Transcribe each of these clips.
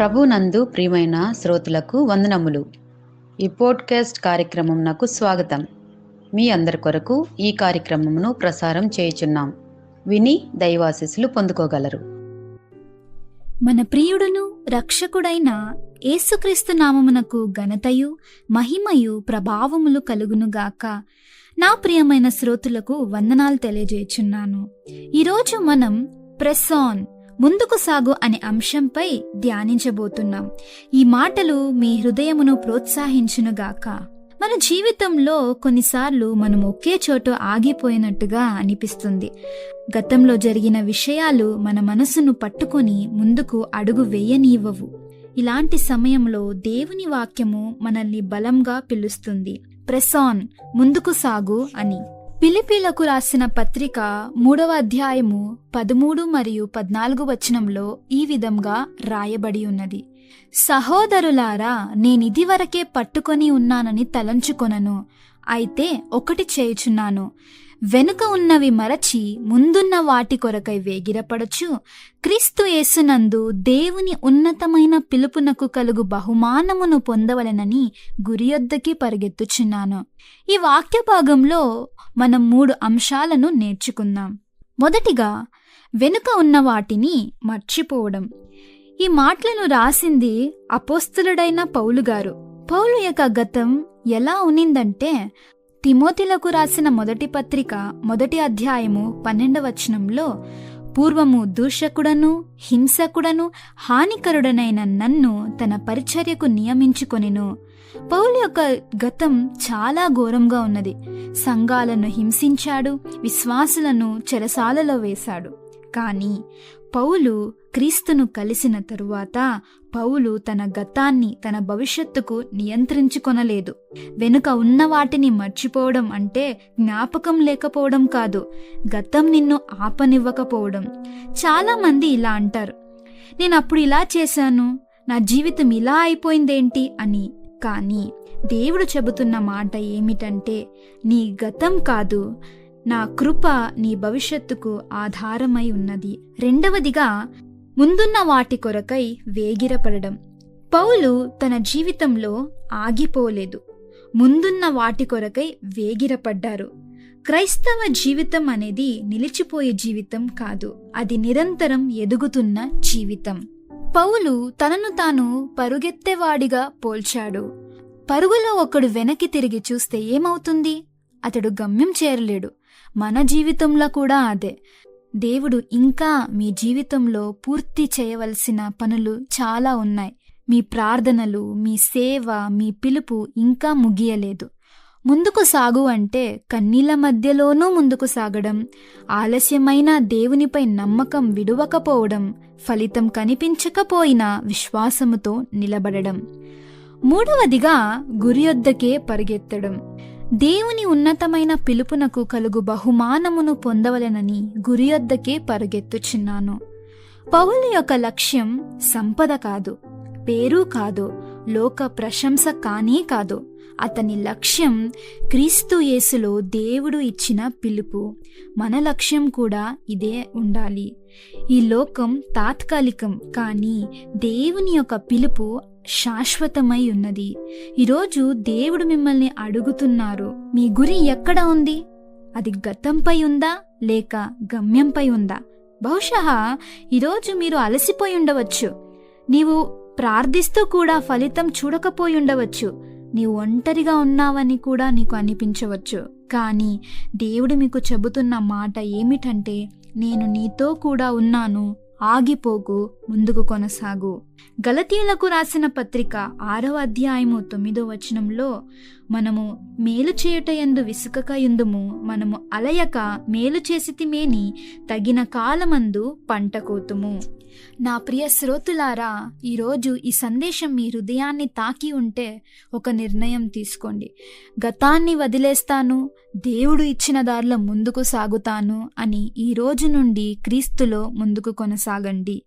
ప్రభునందు ప్రియమైన శ్రోతలకు వందనములు. ఈ పోడ్కాస్ట్ కార్యక్రమం నాకు స్వాగతం. మీ అందరి కొరకు ఈ కార్యక్రమమును ప్రసారం చేయుచున్నాం. విని దైవాశీస్సులు పొందుకోగలరు. మన ప్రియుడును రక్షకుడైన యేసుక్రీస్తు నామమునకు ఘనతయు మహిమయు ప్రభావములు కలుగునుగాక. నా ప్రియమైన శ్రోతులకు వందనాలు తెలియజేయుచున్నాను. ఈరోజు మనం ప్రెస్ ఆన్, ముందుకు సాగు అనే అంశంపై ధ్యానించబోతున్నాం. ఈ మాటలు మీ హృదయమును ప్రోత్సహించునుగాక. మన జీవితంలో కొన్నిసార్లు మనం ఒకే చోట ఆగిపోయినట్టుగా అనిపిస్తుంది. గతంలో జరిగిన విషయాలు మన మనసును పట్టుకొని ముందుకు అడుగు వేయనీయవు. ఇలాంటి సమయంలో దేవుని వాక్యము మనల్ని బలంగా పిలుస్తుంది. ప్రెస్ ఆన్, ముందుకు సాగు అని. ఫిలిప్పీలకు రాసిన పత్రిక 3వ అధ్యాయము 13 మరియు 14 వచనంలో ఈ విధంగా రాయబడి ఉన్నది. సహోదరులారా, నేనిదివరకే పట్టుకొని ఉన్నానని తలంచుకొనను. అయితే ఒకటి చేయుచున్నాను, వెనుక ఉన్నవి మరచి ముందున్న వాటి కొరకై వేగిరపడచ్చు, క్రీస్తు యేసునందు దేవుని ఉన్నతమైన పిలుపునకు కలుగు బహుమానమును పొందవలెనని గురియొద్దకి పరిగెత్తుచున్నాను. ఈ వాక్య భాగంలో మనం 3 అంశాలను నేర్చుకుందాం. మొదటిగా, వెనుక ఉన్న వాటిని మర్చిపోవడం. ఈ మాటలను రాసింది అపోస్తలుడైన పౌలు గారు. పౌలు యొక్క గతం ఎలా ఉన్నిందంటే, తిమోతిలకు రాసిన మొదటి పత్రిక 1వ అధ్యాయము 12వ వచనంలో, పూర్వము దూషకుడను హింసకుడను హానికరుడనైన నన్ను తన పరిచర్యకు నియమించుకొనెను. పౌలు యొక్క గతం చాలా ఘోరంగా ఉన్నది. సంఘాలను హింసించాడు, విశ్వాసులను చెరసాలలో వేశాడు. కానీ పౌలు క్రీస్తును కలిసిన తరువాత పౌలు తన గతాన్ని, తన భవిష్యత్తుకు నియంత్రించుకొనలేదు. వెనుక ఉన్న వాటిని మర్చిపోవడం అంటే జ్ఞాపకం లేకపోవడం కాదు, గతం నిన్ను ఆపనివ్వకపోవడం. చాలా మంది ఇలా అంటారు, నేను అప్పుడు ఇలా చేశాను, నా జీవితం ఇలా అయిపోయిందేంటి అని. కానీ దేవుడు చెబుతున్న మాట ఏమిటంటే, నీ గతం కాదు, నా కృప నీ భవిష్యత్తుకు ఆధారమై ఉన్నది. రెండవదిగా, ముందున్న వాటి కొరకై వేగిరపడడం. పౌలు తన జీవితంలో ఆగిపోలేదు, ముందున్న వాటి కొరకై వేగిరపడ్డారు. క్రైస్తవ జీవితం అనేది నిలిచిపోయే జీవితం కాదు, అది నిరంతరం ఎదుగుతున్న జీవితం. పౌలు తనను తాను పరుగెత్తేవాడిగా పోల్చాడు. పరుగులో ఒకడు వెనక్కి తిరిగి చూస్తే ఏమవుతుంది? అతడు గమ్యం చేరలేడు. మన జీవితంలో కూడా అదే. దేవుడు ఇంకా మీ జీవితంలో పూర్తి చేయవలసిన పనులు చాలా ఉన్నాయి. మీ ప్రార్థనలు, మీ సేవ, మీ పిలుపు ఇంకా ముగియలేదు. ముందుకు సాగు అంటే కన్నీళ్ల మధ్యలోనూ ముందుకు సాగడం, ఆలస్యమైన దేవునిపై నమ్మకం విడువకపోవడం, ఫలితం కనిపించకపోయినా విశ్వాసముతో నిలబడడం. మూడవదిగా, గురియొద్దకే పరిగెత్తడం. దేవుని ఉన్నతమైన పిలుపునకు కలుగు బహుమానమును పొందవలెనని గురియొద్దకే పరుగెత్తుచున్నాను. పౌలు యొక్క లక్ష్యం సంపద కాదు, పేరు కాదు, లోక ప్రశంస కానీ కాదు. అతని లక్ష్యం క్రీస్తు యేసులో దేవుడు ఇచ్చిన పిలుపు. మన లక్ష్యం కూడా ఇదే ఉండాలి. ఈ లోకం తాత్కాలికం, కానీ దేవుని యొక్క పిలుపు శాశ్వతమై ఉన్నది. ఈరోజు దేవుడు మిమ్మల్ని అడుగుతున్నారు, మీ గురి ఎక్కడ ఉంది? అది గతంపై ఉందా లేక గమ్యంపై ఉందా? బహుశా ఈరోజు మీరు అలసిపోయి ఉండవచ్చు. నీవు ప్రార్థిస్తూ కూడా ఫలితం చూడకపోయి ఉండవచ్చు. నీవు ఒంటరిగా ఉన్నావని కూడా నీకు అనిపించవచ్చు. కానీ దేవుడు మీకు చెబుతున్న మాట ఏమిటంటే, నేను నీతో కూడా ఉన్నాను, ఆగిపోకు, ముందుకు కొనసాగు. గలతీయులకు రాసిన పత్రిక 6వ అధ్యాయము 9వ వచనంలో, మనము మేలు చేయుటయందు విసుకక యుందుము, మనము అలయక మేలు చేసితిమేని తగిన కాలమందు పంట కోతుము. నా ప్రియ శ్రోతులారా, ఈరోజు ఈ సందేశం మీ హృదయాన్ని తాకి ఉంటే ఒక నిర్ణయం తీసుకోండి. గతాన్ని వదిలేస్తాను, దేవుడు ఇచ్చిన దారిలో ముందుకు సాగుతాను అని ఈ రోజు నుండి క్రీస్తులో ముందుకు కొనసాగండి.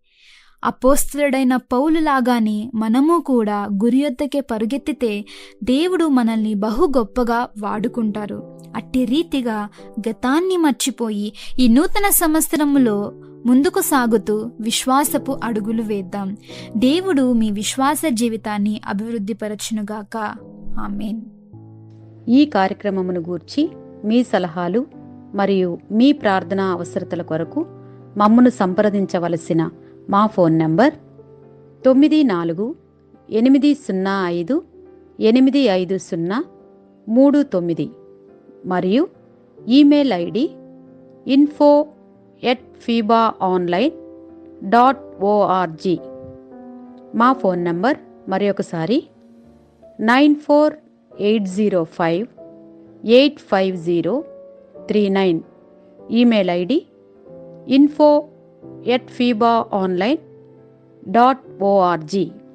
అపోస్తలుడైన పౌలు లాగానే మనము కూడా గురియొద్దకే పరుగెత్తితే దేవుడు మనల్ని బహు గొప్పగా వాడుకుంటారు. అట్టి రీతిగా గతాన్ని మర్చిపోయి ఈ నూతన సంవత్సరములో ముందుకు సాగుతూ విశ్వాసపు అడుగులు వేద్దాం. దేవుడు మీ విశ్వాస జీవితాన్ని అభివృద్ధిపరచునుగాక. ఆమేన్. ఈ కార్యక్రమమును గూర్చి మీ సలహాలు మరియు మీ ప్రార్థనా అవసరతల కొరకు మమ్మను సంప్రదించవలసిన మా ఫోన్ నంబర్ 9480585039 మరియు ఈమెయిల్ ఐడి info@fibaonline.org. మా ఫోన్ నంబర్ మరొకసారి 9480585039. Email ID info@fibaonline.org.